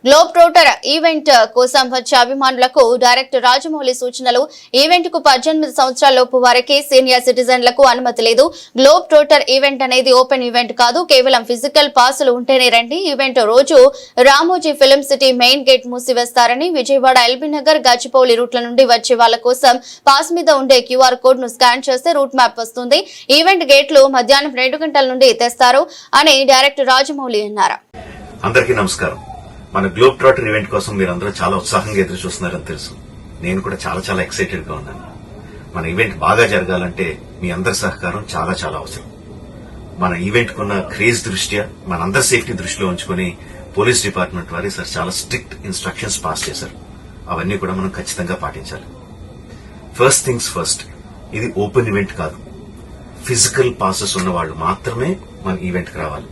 Globe trotter event కోసం వచ్చే అభిమానులకు డైరెక్టర్ రాజమౌళి సూచనలు. ఈవెంట్ కు 18 సంవత్సరాలలోపు వారికి, సీనియర్ సిటిజన్లకు అనుమతి లేదు. గ్లోబ్ ట్రోటర్ ఈవెంట్ అనేది ఓపెన్ ఈవెంట్ కాదు, కేవలం ఫిజికల్ పాసులు ఉంటేనే రండి. ఈవెంట్ రోజు Ramoji film city main gate మూసివేస్తారని, విజయవాడ, ఎల్బీ నగర్, గచ్చిబౌలి రూట్ల నుండి వచ్చే వాళ్ల కోసం పాస్ మీద ఉండే క్యూఆర్ కోడ్ ను స్కాన్ చేస్తే రూట్ మ్యాప్ వస్తుంది. ఈవెంట్ గేట్లు మధ్యాహ్నం 2 గంటల నుండి తెస్తారు అని డైరెక్టర్ రాజమౌళి అన్నారు. అందరికీ నమస్కారం. మన గ్లోబ్ ట్రోటర్ ఈవెంట్ కోసం మీరందరూ చాలా ఉత్సాహంగా ఎదురు చూస్తున్నారని తెలుసు. నేను కూడా చాలా ఎక్సైటెడ్ గా ఉన్నాను. మన ఈవెంట్ బాగా జరగాలంటే మీ అందరి సహకారం చాలా అవసరం. మన ఈవెంట్ కున్న క్రేజ్ దృష్ట్యా మనందరి సేఫ్టీ దృష్టిలో ఉంచుకుని పోలీస్ డిపార్ట్మెంట్ వారి చాలా స్ట్రిక్ట్ ఇన్స్ట్రక్షన్స్ పాస్ చేశారు. అవన్నీ కూడా మనం ఖచ్చితంగా పాటించాలి. ఫస్ట్ థింగ్స్ ఫస్ట్, ఇది ఓపెన్ ఈవెంట్ కాదు. ఫిజికల్ పాసెస్ ఉన్న వాళ్ళు మాత్రమే మన ఈవెంట్ కి రావాలి.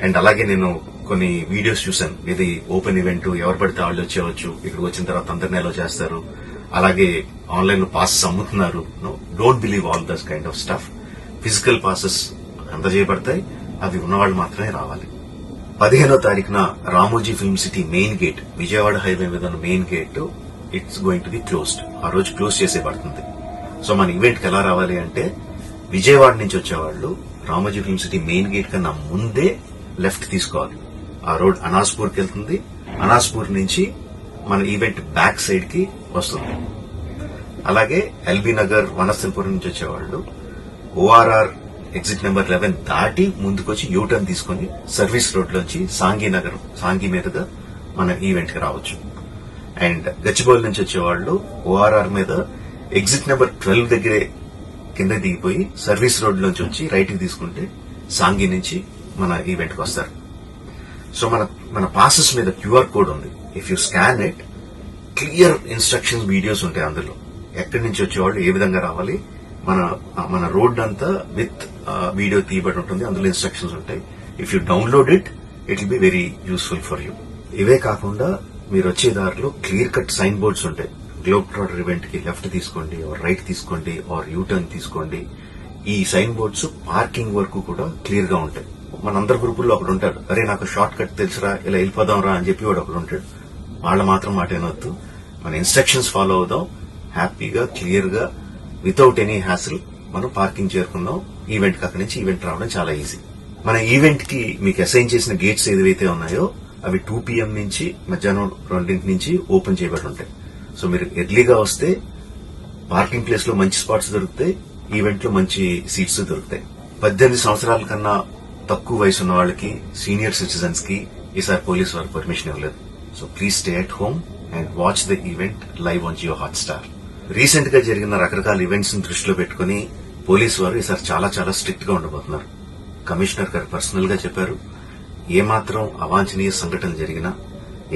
అండ్ అలాగే నేను కొన్ని వీడియోస్ చూశాను. ఇది ఓపెన్ ఈవెంట్, ఎవరు పడితే వాళ్ళు వచ్చేవచ్చు, ఇక్కడికి వచ్చిన తర్వాత అందరినీ అలో చేస్తారు, అలాగే ఆన్లైన్ లో పాసెస్ అమ్ముతున్నారు. Don't believe all this kind of stuff. Physical passes అందజేయబడతాయి, అవి ఉన్నవాళ్ళు మాత్రమే రావాలి. 15వ తారీఖున Ramoji film city main gate, Vijayawada highway మీద ఉన్న main gate it's going to be closed. ఆ రోజు క్లోజ్ చేసేబడుతుంది. సో మన ఈవెంట్ కి ఎలా రావాలి అంటే, విజయవాడ నుంచి వచ్చేవాళ్లు Ramoji film city main gate కన్నా ముందే లెఫ్ట్ తీసుకోవాలి. ఆ రోడ్ అనాస్పూర్ కి వెళ్తుంది. అనాస్పూర్ నుంచి మన ఈవెంట్ బ్యాక్ సైడ్ కి వస్తుంది. అలాగే ఎల్బీ నగర్, వనస్థలిపురం నుంచి వచ్చేవాళ్లు ఓఆర్ఆర్ ఎగ్జిట్ నెంబర్ 11 దాటి ముందుకొచ్చి యూటర్న్ తీసుకుని సర్వీస్ రోడ్ లోంచి సాంఘీ మీదుగా మన ఈవెంట్ కి రావచ్చు. అండ్ గచ్చిబౌలి నుంచి వచ్చేవాళ్లు ఓఆర్ఆర్ మీద ఎగ్జిట్ నెంబర్ 12 దగ్గరే కింద దిగిపోయి సర్వీస్ రోడ్ లోంచి వచ్చి రైట్ కి తీసుకుంటే సాంఘీ నుంచి మన ఈవెంట్ కి వస్తారు. సో మన పాసెస్ మీద క్యూఆర్ కోడ్ ఉంది. If you scan it, clear instructions videos ఉంటాయి అందులో. ఎక్కడి నుంచి వచ్చేవాళ్ళు ఏ విధంగా రావాలి, మన రోడ్ అంతా విత్ వీడియో తీయబడి ఉంటుంది. అందులో ఇన్స్ట్రక్షన్స్ ఉంటాయి. If you download it will be very useful for you. ఇవే కాకుండా మీరు వచ్చే దారిలో క్లియర్ కట్ సైన్ బోర్డ్స్ ఉంటాయి. గ్లోబ్ ట్రోటర్ ఈవెంట్ కి లెఫ్ట్ తీసుకోండి, ఆర్ రైట్ తీసుకోండి, ఆర్ యూటర్న్ తీసుకోండి. ఈ సైన్ బోర్డ్స్ పార్కింగ్ వరకు కూడా క్లియర్ గా ఉంటాయి. మనందరి గ్రూపుల్లో ఒకడు ఉంటాడు, అరే నాకు షార్ట్ కట్ తెలుసురా, ఇలా వెళ్ళిపోదాం రా అని చెప్పి వాడు ఒకడు ఉంటాడు. వాళ్ళ మాత్రం మాట ఏనొద్దు. మన ఇన్స్ట్రక్షన్స్ ఫాలో అవుదాం. హ్యాపీగా, క్లియర్ గా, వితౌట్ ఎనీ హ్యాసిల్ మనం పార్కింగ్ చేరుకుందాం. ఈవెంట్ కి అక్కడి నుంచి ఈవెంట్ రావడం చాలా ఈజీ. మన ఈవెంట్ కి మీకు అసైన్ చేసిన గేట్స్ ఏదైతే ఉన్నాయో అవి 2 PM నుంచి మధ్యాహ్నం 2 నుంచి ఓపెన్ చేయబడి ఉంటాయి. సో మీరు ఎర్లీగా వస్తే పార్కింగ్ ప్లేస్ లో మంచి స్పాట్స్ దొరుకుతాయి, ఈవెంట్ లో మంచి సీట్స్ దొరుకుతాయి. 18 సంవత్సరాల కన్నా తక్కువ వయసు ఉన్న వాళ్ళకి, సీనియర్ సిటిజన్స్ కి ఈసారి పోలీసు వారు పర్మిషన్ ఇవ్వలేదు. So please stay at home and watch the event live on Jio Hotstar. Recent గా జరిగిన రకరకాల ఈవెంట్స్ ని దృష్టిలో పెట్టుకుని పోలీసు వారు ఈసారి చాలా స్ట్రిక్ట్ గా ఉండబోతున్నారు. కమిషనర్ గారు పర్సనల్ గా చెప్పారు, ఏమాత్రం అవాంఛనీయ సంఘటనలు జరిగినా,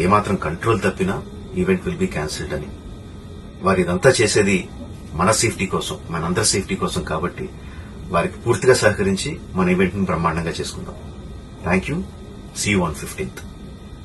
ఏమాత్రం కంట్రోల్ తప్పినా ఈవెంట్ విల్ బి క్యాన్సిల్డ్ అని. వారు ఇదంతా చేసేది మన సేఫ్టీ కోసం, మనందరి సేఫ్టీ కోసం కాబట్టి వారికి పూర్తిగా సహకరించి మన ఈవెంట్ ని బ్రహ్మాండంగా చేసుకుందాం. Thank you. See you on 15th.